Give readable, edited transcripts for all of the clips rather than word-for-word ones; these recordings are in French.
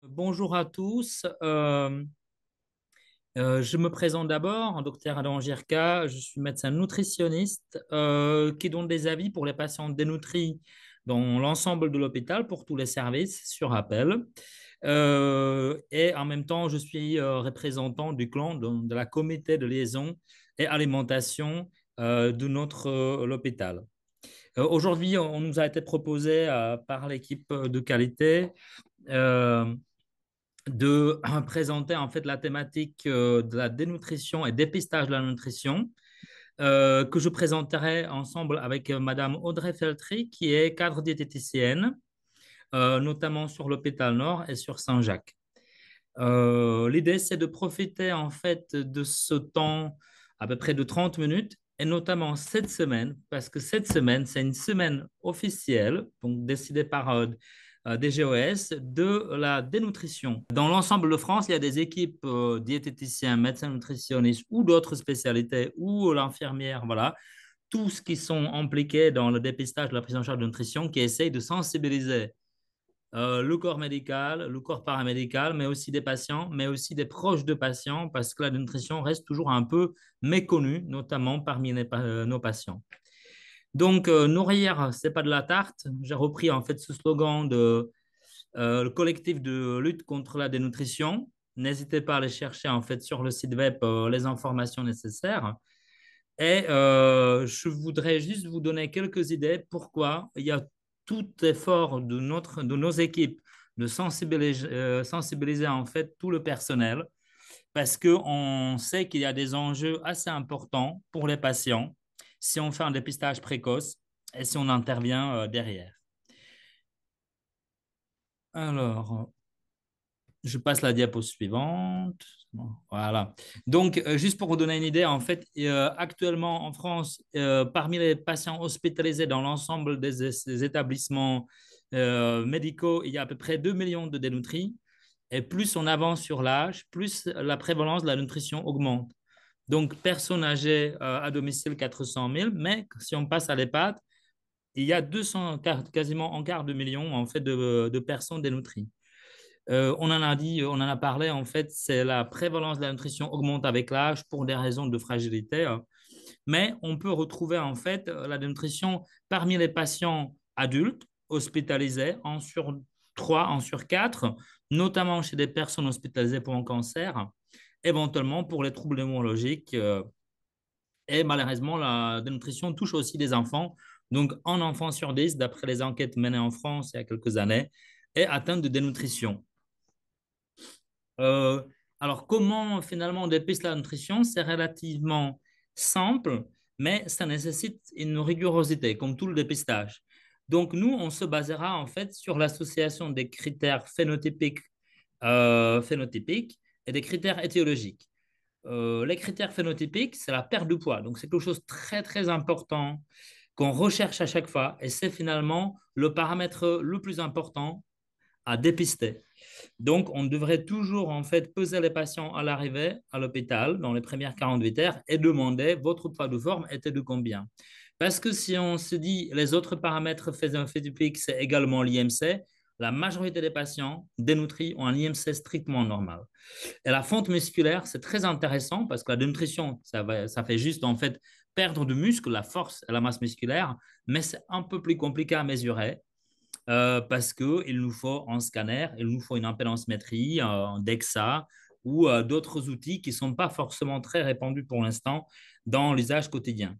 Bonjour à tous. Je me présente d'abord, docteur Adam Girka. Je suis médecin nutritionniste qui donne des avis pour les patients dénutris dans l'ensemble de l'hôpital pour tous les services sur appel. Et en même temps, je suis représentant du clan de la comité de liaison et alimentation de notre l'hôpital. Aujourd'hui, on nous a été proposé par l'équipe de qualité. euh, de présenter en fait la thématique de la dénutrition et dépistage de la nutrition que je présenterai ensemble avec Madame Audrey Feltry, qui est cadre diététicienne, notamment sur l'hôpital Nord et sur Saint-Jacques. L'idée, c'est de profiter en fait de ce temps à peu près de 30 minutes, et notamment cette semaine, parce que cette semaine, c'est une semaine officielle, donc décidée par DGOS, de la dénutrition. Dans l'ensemble de France, il y a des équipes diététiciens, médecins nutritionnistes ou d'autres spécialités, ou l'infirmière, voilà, tous qui sont impliqués dans le dépistage de la prise en charge de nutrition, qui essayent de sensibiliser le corps médical, le corps paramédical, mais aussi des patients, mais aussi des proches de patients, parce que la nutrition reste toujours un peu méconnue, notamment parmi nos patients. Donc, nourrir, c'est pas de la tarte. J'ai repris en fait ce slogan de le collectif de lutte contre la dénutrition. N'hésitez pas à aller chercher en fait sur le site web les informations nécessaires. Et je voudrais juste vous donner quelques idées pourquoi il y a tout effort de nos équipes de sensibiliser en fait tout le personnel parce qu'on sait qu'il y a des enjeux assez importants pour les patients si on fait un dépistage précoce et si on intervient derrière. Alors, je passe la diapo suivante. Bon, voilà. Donc, juste pour vous donner une idée, en fait, actuellement en France, parmi les patients hospitalisés dans l'ensemble des établissements médicaux, il y a à peu près 2 millions de dénutris. Et plus on avance sur l'âge, plus la prévalence de la nutrition augmente. Donc, personnes âgées à domicile, 400 000, mais si on passe à l'EHPAD, il y a 200, quasiment un quart de million en fait, de personnes dénutries. On en a dit, on en a parlé, en fait, c'est la prévalence de la nutrition augmente avec l'âge pour des raisons de fragilité, mais on peut retrouver en fait la dénutrition parmi les patients adultes hospitalisés en sur 3, en sur 4, notamment chez des personnes hospitalisées pour un cancer, éventuellement pour les troubles neurologiques. Et malheureusement, la dénutrition touche aussi des enfants. Donc, un enfant sur 10, d'après les enquêtes menées en France il y a quelques années, est atteint de dénutrition. Euh, alors, comment finalement on dépiste la nutrition? C'est relativement simple, mais ça nécessite une rigorosité, comme tout le dépistage. Donc, nous, on se basera en fait sur l'association des critères phénotypiques et des critères étiologiques. Les critères phénotypiques, c'est la perte de poids. Donc, c'est quelque chose de très, très important qu'on recherche à chaque fois. Et c'est finalement le paramètre le plus important à dépister. Donc, on devrait toujours en fait peser les patients à l'arrivée à l'hôpital dans les premières 48 heures et demander votre poids de forme était de combien. Parce que si on se dit les autres paramètres phénotypiques, c'est également l'IMC, la majorité des patients dénutris ont un IMC strictement normal. Et la fonte musculaire, c'est très intéressant parce que la dénutrition, ça fait juste en fait perdre du muscle, la force et la masse musculaire, mais c'est un peu plus compliqué à mesurer parce qu'il nous faut un scanner, il nous faut une impédance-métrie, un DEXA ou d'autres outils qui ne sont pas forcément très répandus pour l'instant dans l'usage quotidien.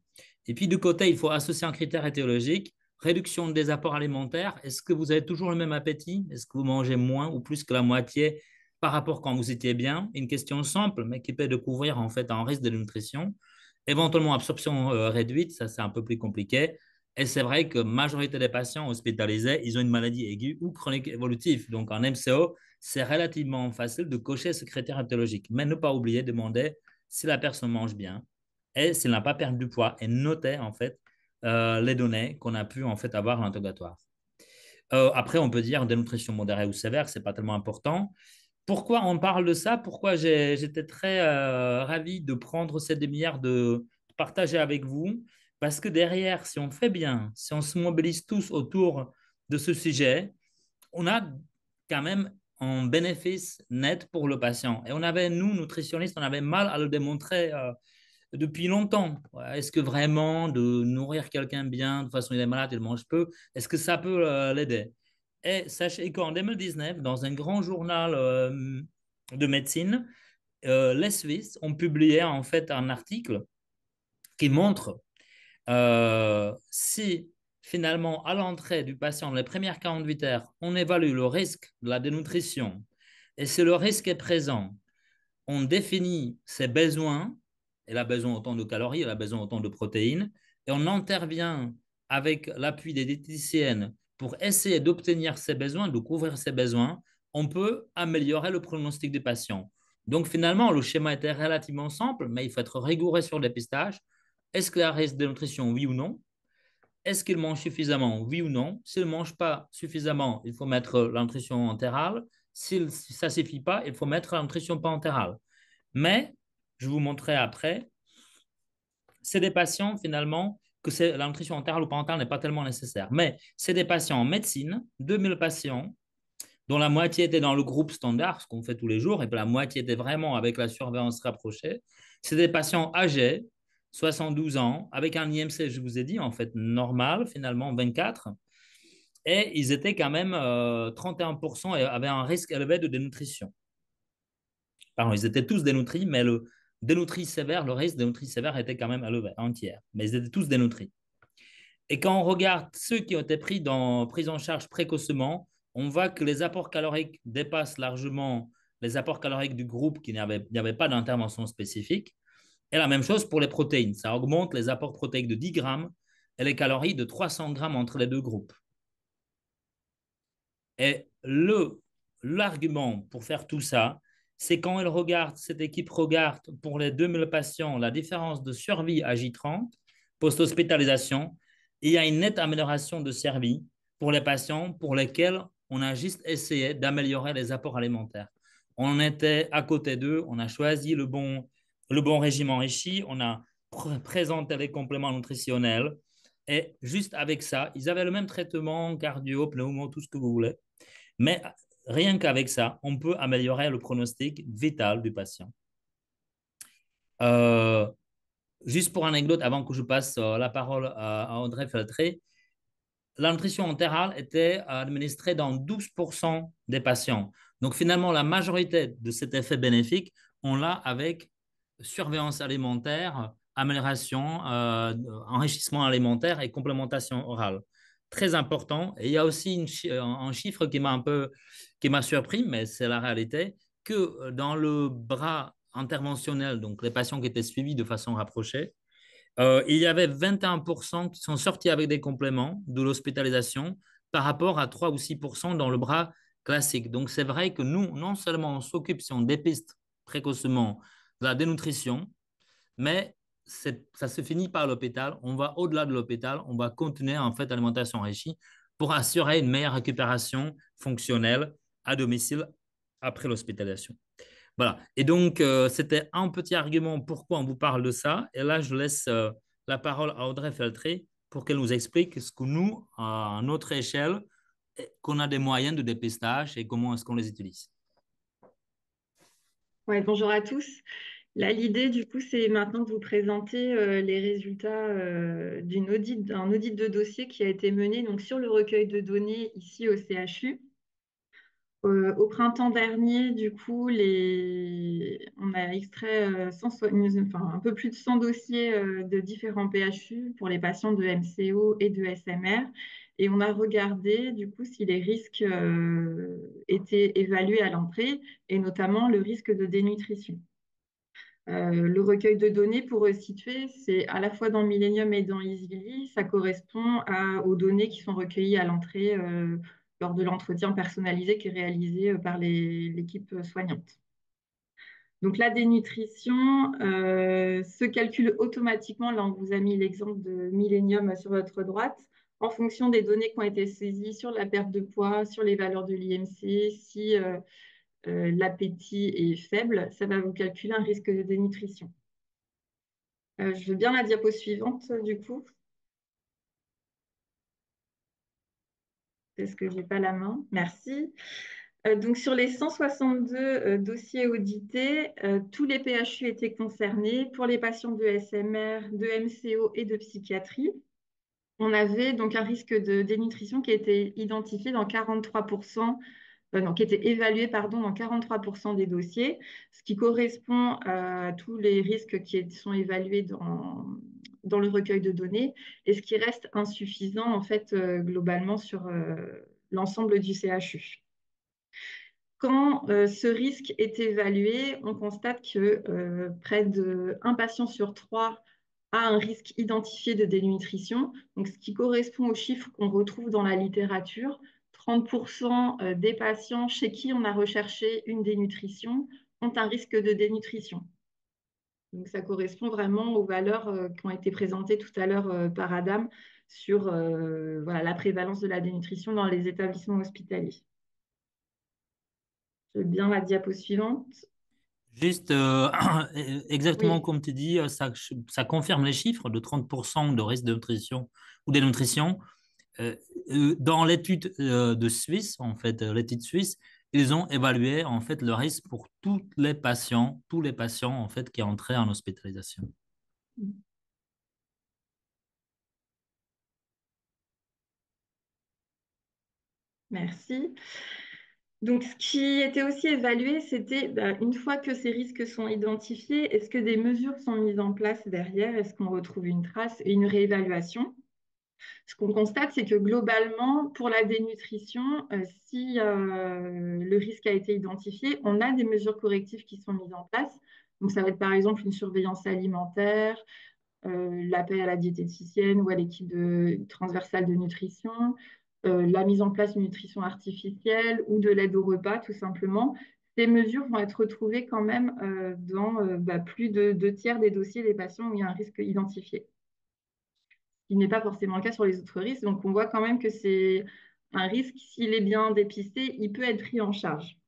Et puis, du côté, il faut associer un critère étiologique, réduction des apports alimentaires. Est-ce que vous avez toujours le même appétit? Est-ce que vous mangez moins ou plus que la moitié par rapport quand vous étiez bien? Une question simple, mais qui peut découvrir en fait un risque de nutrition. Éventuellement, absorption réduite, ça c'est un peu plus compliqué. Et c'est vrai que la majorité des patients hospitalisés, ils ont une maladie aiguë ou chronique évolutive. Donc, en MCO, c'est relativement facile de cocher ce critère éthologique. Mais ne pas oublier de demander si la personne mange bien et s'il n'a pas perdu du poids et noter, en fait, les données qu'on a pu, en fait, avoir à l'interrogatoire. Après, on peut dire dénutrition modérée ou sévère, c'est pas tellement important. Pourquoi on parle de ça? Pourquoi j'étais très ravi de prendre cette demi-heure de partager avec vous? Parce que derrière, si on fait bien, si on se mobilise tous autour de ce sujet, on a quand même en bénéfice net pour le patient. Et on avait, nous, nutritionnistes, on avait mal à le démontrer depuis longtemps. Ouais, est-ce que vraiment de nourrir quelqu'un bien, de toute façon il est malade, il mange peu, est-ce que ça peut l'aider? Et sachez qu'en 2019, dans un grand journal de médecine, les Suisses ont publié en fait un article qui montre si finalement à l'entrée du patient, les premières 48 heures, on évalue le risque de la dénutrition et si le risque est présent, on définit ses besoins, elle a besoin autant de calories, elle a besoin autant de protéines, et on intervient avec l'appui des diététiciennes pour essayer d'obtenir ses besoins, de couvrir ses besoins, on peut améliorer le pronostic du patient. Donc finalement, le schéma était relativement simple, mais il faut être rigoureux sur le dépistage. Est-ce qu'il y a un risque de nutrition, oui ou non? Est-ce qu'il mange suffisamment, oui ou non? S'il ne mange pas suffisamment, il faut mettre la nutrition entérale. Si ça ne suffit pas, il faut mettre la nutrition parentérale. Mais, je vous montrerai après, c'est des patients finalement que la nutrition entérale ou parentale n'est pas tellement nécessaire. Mais c'est des patients en médecine, 2000 patients, dont la moitié était dans le groupe standard, ce qu'on fait tous les jours, et puis la moitié était vraiment avec la surveillance rapprochée. C'est des patients âgés, 72 ans, avec un IMC, je vous ai dit, en fait, normal, finalement, 24. Et ils étaient quand même 31% et avaient un risque élevé de dénutrition. Pardon, ils étaient tous dénutris, mais le dénutri sévère, le risque de dénutri sévère était quand même élevé, entière. Mais ils étaient tous dénutris. Et quand on regarde ceux qui ont été pris en charge précocement, on voit que les apports caloriques dépassent largement les apports caloriques du groupe qui n'avait pas d'intervention spécifique. Et la même chose pour les protéines. Ça augmente les apports protéiques de 10 grammes et les calories de 300 grammes entre les deux groupes. Et l'argument pour faire tout ça, c'est quand cette équipe regarde pour les 2000 patients la différence de survie à J30, post-hospitalisation, il y a une nette amélioration de survie pour les patients pour lesquels on a juste essayé d'améliorer les apports alimentaires. On était à côté d'eux, on a choisi le bon régime enrichi, on a présenté les compléments nutritionnels et juste avec ça, ils avaient le même traitement cardio, pneumo, tout ce que vous voulez. Mais rien qu'avec ça, on peut améliorer le pronostic vital du patient. Euh, Juste pour anecdote, avant que je passe la parole à Audrey Feltré, la nutrition entérale était administrée dans 12% des patients. Donc finalement, la majorité de cet effet bénéfique, on l'a avec surveillance alimentaire, amélioration, enrichissement alimentaire et complémentation orale. Très important. Et il y a aussi un chiffre qui m'a surpris, mais c'est la réalité, que dans le bras interventionnel, donc les patients qui étaient suivis de façon rapprochée, il y avait 21% qui sont sortis avec des compléments de l'hospitalisation par rapport à 3 ou 6% dans le bras classique. Donc, c'est vrai que nous, non seulement on s'occupe, si on dépiste précocement de la dénutrition, mais ça se finit par l'hôpital. On va au-delà de l'hôpital, on va continuer en fait l'alimentation enrichie pour assurer une meilleure récupération fonctionnelle à domicile après l'hospitalisation. Voilà. Et donc, c'était un petit argument pourquoi on vous parle de ça. Et là, je laisse la parole à Audrey Feltré pour qu'elle nous explique ce que nous, à notre échelle, qu'on a des moyens de dépistage et comment est-ce qu'on les utilise. Ouais, bonjour à tous. Là, l'idée, du coup, c'est maintenant de vous présenter les résultats d'un audit de dossier qui a été mené donc, sur le recueil de données ici au CHU. Au printemps dernier, du coup, on a extrait enfin, un peu plus de 100 dossiers de différents PHU pour les patients de MCO et de SMR. Et on a regardé, du coup, si les risques étaient évalués à l'entrée, et notamment le risque de dénutrition. Le recueil de données, pour resituer, c'est à la fois dans Millennium et dans Easily, ça correspond aux données qui sont recueillies à l'entrée lors de l'entretien personnalisé qui est réalisé par l'équipe soignante. Donc la dénutrition se calcule automatiquement, là on vous a mis l'exemple de Millennium sur votre droite, en fonction des données qui ont été saisies sur la perte de poids, sur les valeurs de l'IMC, si l'appétit est faible, ça va vous calculer un risque de dénutrition. Je veux bien la diapo suivante, du coup, parce que je n'ai pas la main. Merci. Donc, sur les 162 dossiers audités, tous les PHU étaient concernés. Pour les patients de SMR, de MCO et de psychiatrie, on avait donc un risque de dénutrition qui était identifié dans 43%, non, qui était évalué, pardon, dans 43% des dossiers, ce qui correspond à tous les risques qui sont évalués dans le recueil de données et ce qui reste insuffisant, en fait, globalement sur l'ensemble du CHU. Quand ce risque est évalué, on constate que près d'un patient sur trois a un risque identifié de dénutrition, donc ce qui correspond aux chiffres qu'on retrouve dans la littérature. 30% des patients chez qui on a recherché une dénutrition ont un risque de dénutrition. Donc ça correspond vraiment aux valeurs qui ont été présentées tout à l'heure par Adam sur voilà, la prévalence de la dénutrition dans les établissements hospitaliers. Je veux bien la diapo suivante. Juste exactement Oui, comme tu dis, ça confirme les chiffres de 30% de risque de nutrition ou dénutrition. Euh, Dans l'étude de Suisse, en fait, l'étude suisse, ils ont évalué en fait le risque pour tous les patients en fait qui entraient en hospitalisation. merci. Donc, ce qui était aussi évalué, c'était une fois que ces risques sont identifiés, est-ce que des mesures sont mises en place derrière? Est-ce qu'on retrouve une trace et une réévaluation? Ce qu'on constate, c'est que globalement, pour la dénutrition, si le risque a été identifié, on a des mesures correctives qui sont mises en place. Donc, ça va être par exemple une surveillance alimentaire, l'appel à la diététicienne ou à l'équipe transversale de nutrition, la mise en place d'une nutrition artificielle ou de l'aide au repas, tout simplement. Ces mesures vont être retrouvées quand même dans plus de 2 tiers des dossiers des patients où il y a un risque identifié, ce qui n'est pas forcément le cas sur les autres risques. Donc, on voit quand même que c'est un risque, s'il est bien dépisté, il peut être pris en charge.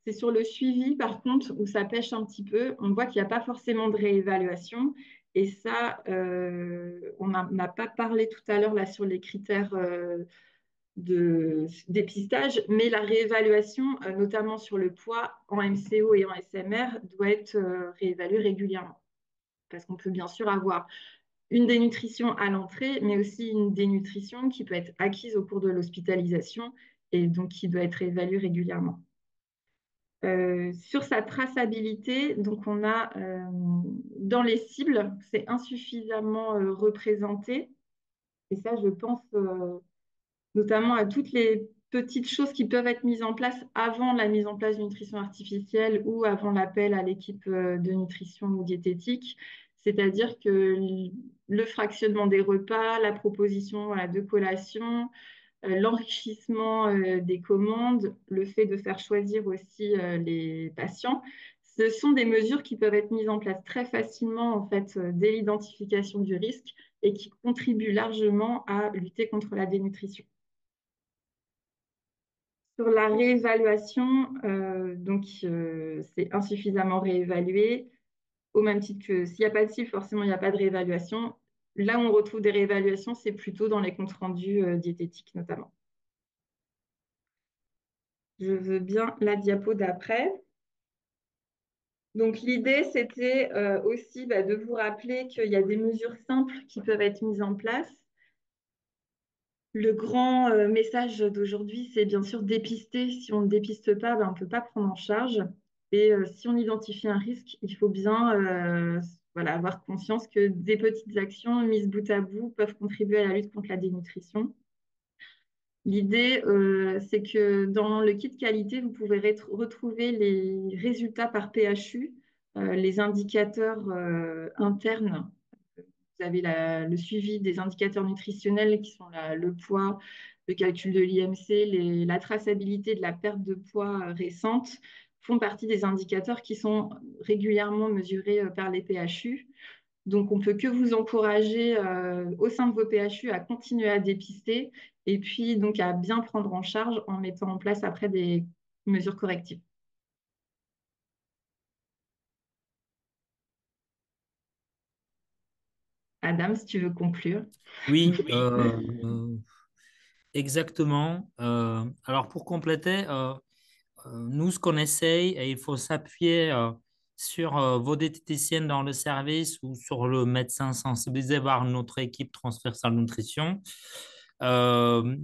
C'est sur le suivi, par contre, où ça pêche un petit peu. On voit qu'il n'y a pas forcément de réévaluation. Et ça, on n'a pas parlé tout à l'heure là sur les critères de dépistage, mais la réévaluation, notamment sur le poids en MCO et en SMR, doit être réévaluée régulièrement. Parce qu'on peut bien sûr avoir une dénutrition à l'entrée, mais aussi une dénutrition qui peut être acquise au cours de l'hospitalisation et donc qui doit être réévaluée régulièrement. Sur sa traçabilité, donc on a dans les cibles, c'est insuffisamment représenté. Et ça, je pense notamment à toutes les petites choses qui peuvent être mises en place avant la mise en place d'une nutrition artificielle ou avant l'appel à l'équipe de nutrition ou diététique. C'est-à-dire que le fractionnement des repas, la proposition voilà, de collation, l'enrichissement des commandes, le fait de faire choisir aussi les patients, ce sont des mesures qui peuvent être mises en place très facilement en fait dès l'identification du risque et qui contribuent largement à lutter contre la dénutrition. Sur la réévaluation, c'est insuffisamment réévalué, au même titre que s'il n'y a pas de cible, forcément il n'y a pas de réévaluation. Là où on retrouve des réévaluations, c'est plutôt dans les comptes rendus diététiques notamment. Je veux bien la diapo d'après. Donc, l'idée, c'était aussi de vous rappeler qu'il y a des mesures simples qui peuvent être mises en place. Le grand message d'aujourd'hui, c'est bien sûr dépister. Si on ne dépiste pas, on ne peut pas prendre en charge. Et si on identifie un risque, il faut bien voilà, avoir conscience que des petites actions mises bout à bout peuvent contribuer à la lutte contre la dénutrition. L'idée, c'est que dans le kit qualité, vous pouvez retrouver les résultats par PHU, les indicateurs internes. Vous avez le suivi des indicateurs nutritionnels qui sont le poids, le calcul de l'IMC, la traçabilité de la perte de poids récente font partie des indicateurs qui sont régulièrement mesurés par les PHU. Donc, on ne peut que vous encourager au sein de vos PHU à continuer à dépister et puis donc à bien prendre en charge en mettant en place après des mesures correctives. Adam, si tu veux conclure. Oui, exactement. Alors pour compléter, Nous, ce qu'on essaye, et il faut s'appuyer sur vos diététiciennes dans le service ou sur le médecin sensibilisé, voire notre équipe transversale nutrition. Euh,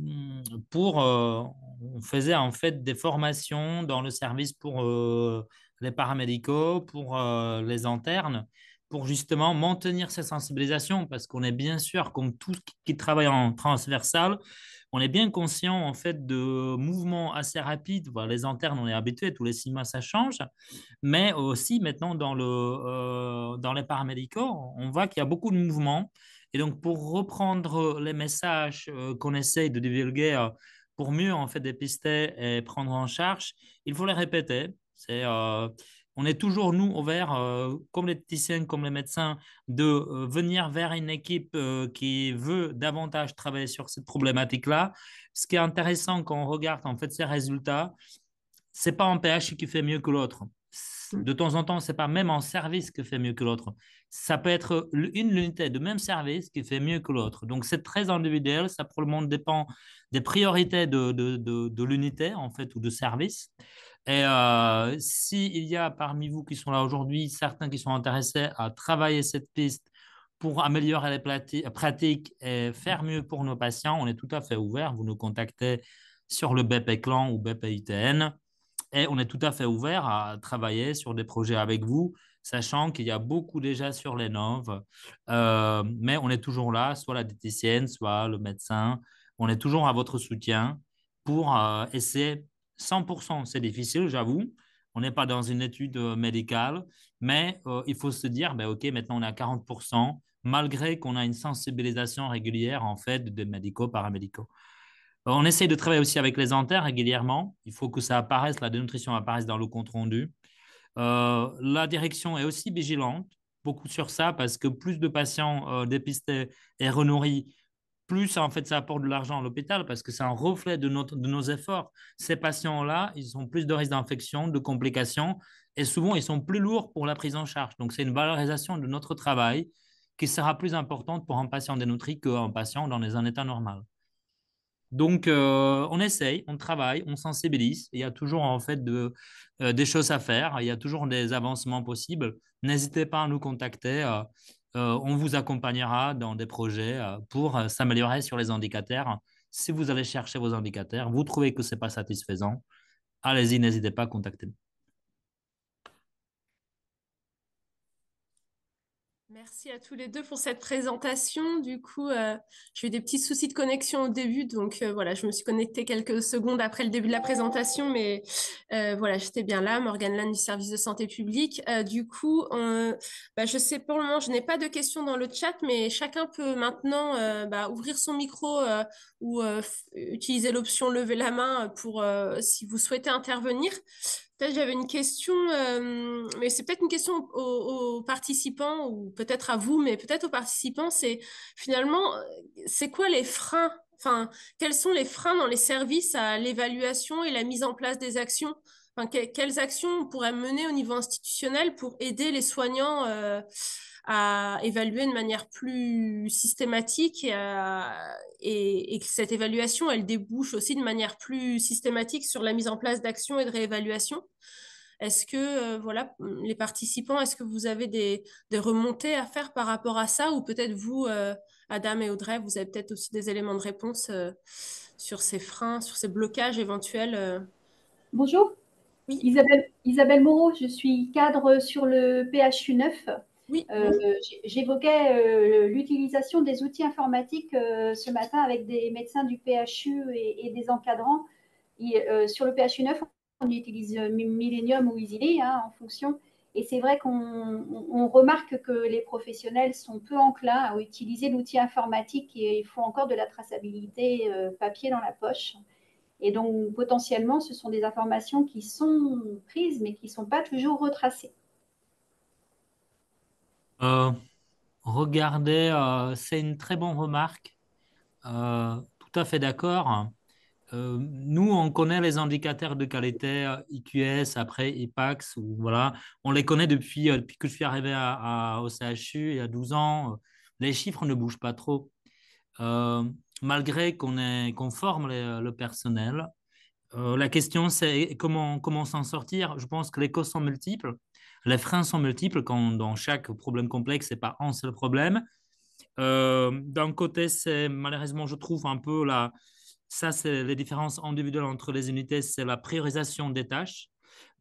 on faisait en fait des formations dans le service pour les paramédicaux, pour les internes, pour justement maintenir ces sensibilisations, parce qu'on est bien sûr, comme tout qui travaille en transversal, on est bien conscient en fait de mouvements assez rapides. Voilà, les internes, on est habitué, tous les 6 mois ça change, mais aussi maintenant dans les paramédicaux, on voit qu'il y a beaucoup de mouvements. Et donc pour reprendre les messages qu'on essaye de divulguer pour mieux en fait dépister et prendre en charge, il faut les répéter. On est toujours, nous, ouverts, comme les diététiciens, comme les médecins, de venir vers une équipe qui veut davantage travailler sur cette problématique-là. Ce qui est intéressant quand on regarde en fait ces résultats, c'est pas un PH qui fait mieux que l'autre. De temps en temps, c'est pas même un service qui fait mieux que l'autre. Ça peut être une unité de même service qui fait mieux que l'autre. Donc, c'est très individuel. Ça, probablement, dépend des priorités de l'unité, en fait, ou de service. Et s'il y a parmi vous qui sont là aujourd'hui, certains qui sont intéressés à travailler cette piste pour améliorer les pratiques et faire mieux pour nos patients, on est tout à fait ouvert. Vous nous contactez sur le BP Clan ou BP ITN. Et on est tout à fait ouvert à travailler sur des projets avec vous, sachant qu'il y a beaucoup déjà sur les noves. Mais on est toujours là, soit la diététicienne, soit le médecin. On est toujours à votre soutien pour essayer 100%. C'est difficile, j'avoue. On n'est pas dans une étude médicale, mais il faut se dire, ben, OK, maintenant on est à 40%, malgré qu'on a une sensibilisation régulière en fait des médicaux, paramédicaux. On essaye de travailler aussi avec les anthères régulièrement. Il faut que ça apparaisse, la dénutrition apparaisse dans le compte rendu. La direction est aussi vigilante, beaucoup sur ça, parce que plus de patients dépistés et renourris, plus en fait ça apporte de l'argent à l'hôpital, parce que c'est un reflet de nos efforts. Ces patients-là, ils ont plus de risques d'infection, de complications, et souvent ils sont plus lourds pour la prise en charge. Donc c'est une valorisation de notre travail qui sera plus importante pour un patient dénutri qu'un patient dans un état normal. Donc, on essaye, on travaille, on sensibilise. Il y a toujours en fait des choses à faire. Il y a toujours des avancements possibles. N'hésitez pas à nous contacter. On vous accompagnera dans des projets pour s'améliorer sur les indicateurs. Si vous allez chercher vos indicateurs, vous trouvez que ce n'est pas satisfaisant, allez-y, n'hésitez pas à contacter. Merci à tous les deux pour cette présentation. Du coup, j'ai eu des petits soucis de connexion au début, donc voilà, je me suis connectée quelques secondes après le début de la présentation, mais voilà, j'étais bien là, Morgane Lane du service de santé publique. Du coup, je sais pour le moment, je n'ai pas de questions dans le chat, mais chacun peut maintenant ouvrir son micro ou utiliser l'option lever la main pour si vous souhaitez intervenir. Peut-être j'avais une question, mais c'est peut-être une question aux participants ou peut-être à vous, mais peut-être aux participants, c'est finalement, c'est quoi les freins? Enfin, quels sont les freins dans les services à l'évaluation et la mise en place des actions? Enfin, quelles actions on pourrait mener au niveau institutionnel pour aider les soignants à évaluer de manière plus systématique et que cette évaluation, elle débouche aussi de manière plus systématique sur la mise en place d'actions et de réévaluation. Est-ce que, voilà, les participants, est-ce que vous avez des remontées à faire par rapport à ça ou peut-être vous, Adam et Audrey, vous avez peut-être aussi des éléments de réponse sur ces freins, sur ces blocages éventuels Bonjour, Oui, Isabelle Moreau, je suis cadre sur le PHU 9. oui, J'évoquais l'utilisation des outils informatiques ce matin avec des médecins du PHU et des encadrants. Sur le PHU 9, on utilise Millennium ou Easily en fonction. Et c'est vrai qu'on remarque que les professionnels sont peu enclins à utiliser l'outil informatique et ils font encore de la traçabilité papier dans la poche. Et donc, potentiellement, ce sont des informations qui sont prises, mais qui ne sont pas toujours retracées. Euh, Regardez, c'est une très bonne remarque. Tout à fait d'accord. Nous, on connaît les indicateurs de qualité IQS, après IPAX, ou, voilà. On les connaît depuis que je suis arrivé au CHU il y a 12 ans. Les chiffres ne bougent pas trop. Malgré qu'on forme le personnel, La question, c'est comment s'en sortir. Je pense que les causes sont multiples, les freins sont multiples. Quand dans chaque problème complexe, c'est pas un seul problème. D'un côté, c'est malheureusement, je trouve un peu ça, c'est les différences individuelles entre les unités, c'est la priorisation des tâches.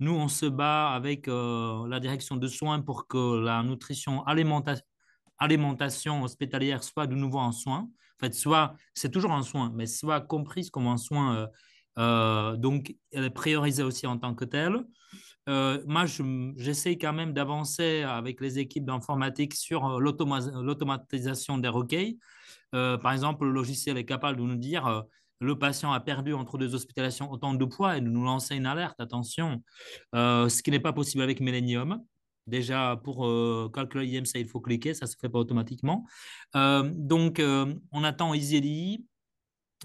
Nous, on se bat avec la direction de soins pour que la nutrition alimentation hospitalière soit de nouveau un soin. En fait, soit, c'est toujours un soin, mais soit comprise comme un soin. Donc, elle est priorisée aussi en tant que telle. Moi, j'essaie quand même d'avancer avec les équipes d'informatique sur l'automatisation des requêts. Par exemple, le logiciel est capable de nous dire le patient a perdu entre deux hospitalisations autant de poids et de nous lancer une alerte, attention. Ce qui n'est pas possible avec Millennium. Déjà, pour calculer l'IMC, il faut cliquer, ça ne se fait pas automatiquement. Donc, on attend EasyLI.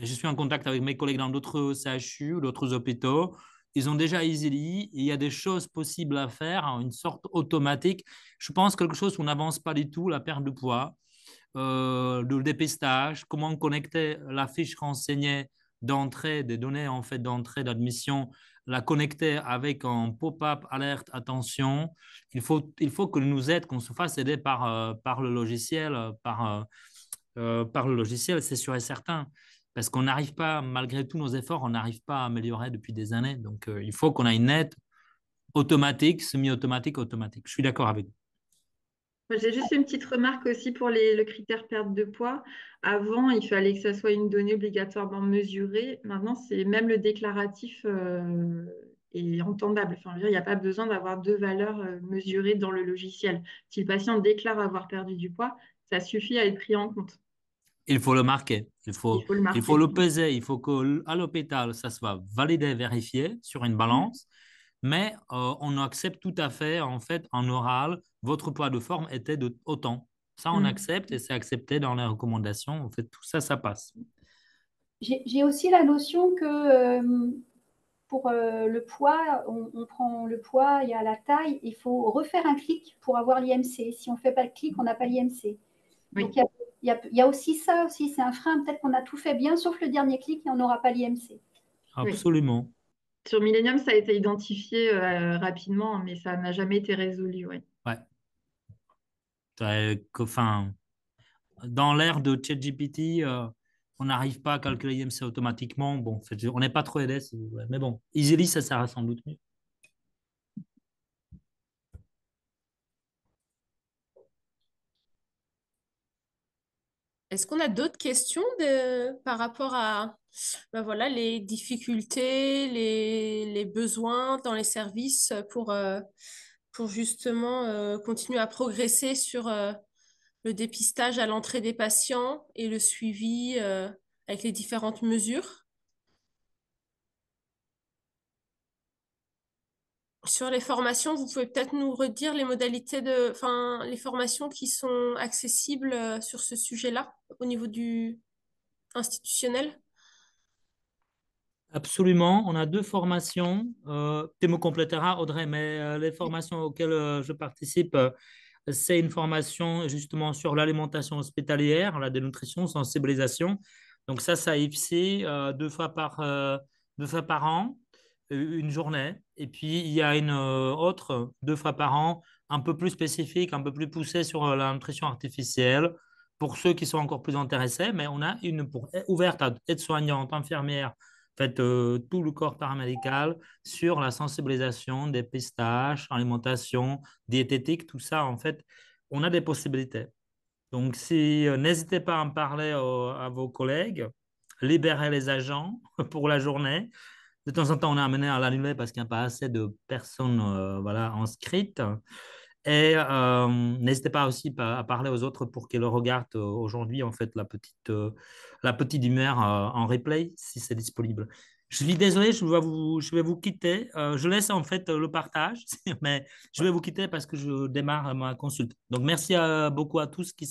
Je suis en contact avec mes collègues dans d'autres CHU, d'autres hôpitaux. Ils ont déjà EasyLI. Il y a des choses possibles à faire, une sorte automatique. Je pense quelque chose où on n'avance pas du tout, la perte de poids, le dépistage, comment connecter la fiche renseignée d'entrée, des données en fait d'entrée, d'admission, la connecter avec un pop-up alerte, attention. Il faut que nous aide, qu'on se fasse aider par le logiciel, par le logiciel, c'est sûr et certain. Parce qu'on n'arrive pas, malgré tous nos efforts, on n'arrive pas à améliorer depuis des années. Donc, il faut qu'on ait une aide automatique, semi-automatique, automatique. Je suis d'accord avec vous. J'ai juste une petite remarque aussi pour le critère perte de poids. Avant, il fallait que ça soit une donnée obligatoirement mesurée. Maintenant, c'est même le déclaratif est entendable. Enfin, je veux dire, il n'y a pas besoin d'avoir deux valeurs mesurées dans le logiciel. Si le patient déclare avoir perdu du poids, ça suffit à être pris en compte. Il faut le marquer, Il faut le il faut marquer. le peser, il faut qu'à l'hôpital, ça soit validé, vérifié sur une balance, mais on accepte tout à fait, en fait, en oral, votre poids de forme était de autant. Ça, on Mm. accepte et c'est accepté dans les recommandations. En fait, tout ça, ça passe. J'ai aussi la notion que pour le poids, on prend le poids, il y a la taille, il faut refaire un clic pour avoir l'IMC. Si on ne fait pas le clic, on n'a pas l'IMC. Oui. Donc il y a aussi ça, aussi, c'est un frein. Peut-être qu'on a tout fait bien, sauf le dernier clic, et on n'aura pas l'IMC. Oui. Absolument. Sur Millennium, ça a été identifié rapidement, mais ça n'a jamais été résolu. Oui. Ouais. Enfin, dans l'ère de ChatGPT, on n'arrive pas à calculer l'IMC automatiquement. Bon, en fait, on n'est pas trop aidé, si vous voulez. Mais bon, Easily, ça sert sans doute mieux. Est-ce qu'on a d'autres questions par rapport à ben voilà, les difficultés, les besoins dans les services pour justement continuer à progresser sur le dépistage à l'entrée des patients et le suivi avec les différentes mesures? Sur les formations, vous pouvez peut-être nous redire les modalités enfin, les formations qui sont accessibles sur ce sujet-là au niveau du institutionnel? Absolument. On a deux formations. Tu me compléteras, Audrey, mais les formations auxquelles je participe, c'est une formation justement sur l'alimentation hospitalière, la dénutrition, sensibilisation. Donc ça à IFSI, deux fois par an, une journée. Et puis il y a une autre, deux fois par an, un peu plus spécifique, un peu plus poussée sur la nutrition artificielle, pour ceux qui sont encore plus intéressés. Mais on a une ouverte à aides-soignantes, infirmières, en fait, tout le corps paramédical sur la sensibilisation, dépistage, alimentation, diététique, tout ça, en fait, on a des possibilités. Donc, si, n'hésitez pas à en parler à vos collègues, libérez les agents pour la journée. De temps en temps, on est amené à l'annuler parce qu'il n'y a pas assez de personnes voilà, inscrites. Et n'hésitez pas aussi à parler aux autres pour qu'ils regardent aujourd'hui en fait la petite humeur en replay si c'est disponible. Je suis désolé, je vais vous quitter. Je laisse en fait le partage, mais je vais vous quitter parce que je démarre ma consulte. Donc merci beaucoup à tous qui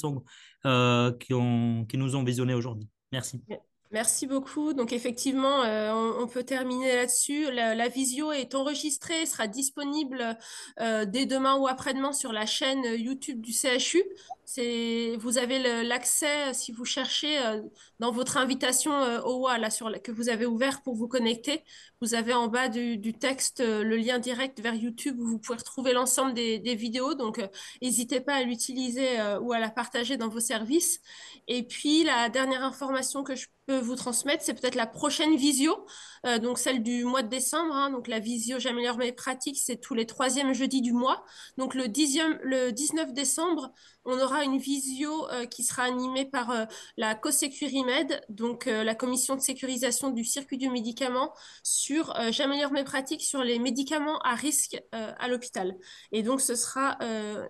nous ont visionnés aujourd'hui. Merci. Merci beaucoup. Donc effectivement, on peut terminer là-dessus. La visio est enregistrée, sera disponible dès demain ou après-demain sur la chaîne YouTube du CHU. Vous avez l'accès, si vous cherchez dans votre invitation OWA là, que vous avez ouvert pour vous connecter, vous avez en bas du texte le lien direct vers YouTube où vous pouvez retrouver l'ensemble des vidéos. Donc, n'hésitez pas à l'utiliser ou à la partager dans vos services. Et puis, la dernière information que je peux vous transmettre, c'est peut-être la prochaine visio, donc celle du mois de décembre. Hein. Donc, la visio J'améliore mes pratiques, c'est tous les troisièmes jeudis du mois. Donc, le 19 décembre, on aura une visio qui sera animée par la CoSecurimed, donc la commission de sécurisation du circuit du médicament, sur J'améliore mes pratiques sur les médicaments à risque à l'hôpital. Et donc, ce sera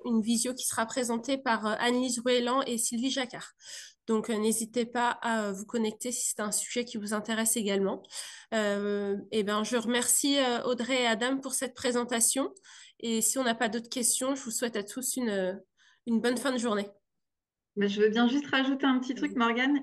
une visio qui sera présentée par Annelise Rouélan et Sylvie Jacquard. Donc, n'hésitez pas à vous connecter si c'est un sujet qui vous intéresse également. Et ben, je remercie Audrey et Adam pour cette présentation. Et si on n'a pas d'autres questions, je vous souhaite à tous une bonne fin de journée. Mais je veux bien juste rajouter un petit truc, Morgane.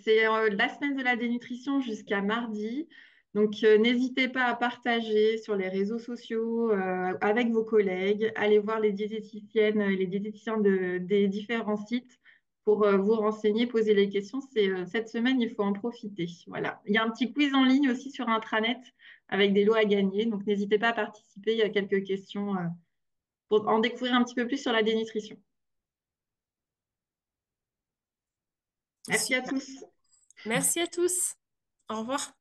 C'est la semaine de la dénutrition jusqu'à mardi. Donc, n'hésitez pas à partager sur les réseaux sociaux avec vos collègues. Allez voir les diététiciennes et les diététiciens des différents sites pour vous renseigner, poser les questions. Cette semaine, il faut en profiter. Voilà. Il y a un petit quiz en ligne aussi sur intranet avec des lots à gagner. Donc, n'hésitez pas à participer. Il y a quelques questions pour en découvrir un petit peu plus sur la dénutrition. Merci à tous. Merci à tous. Au revoir.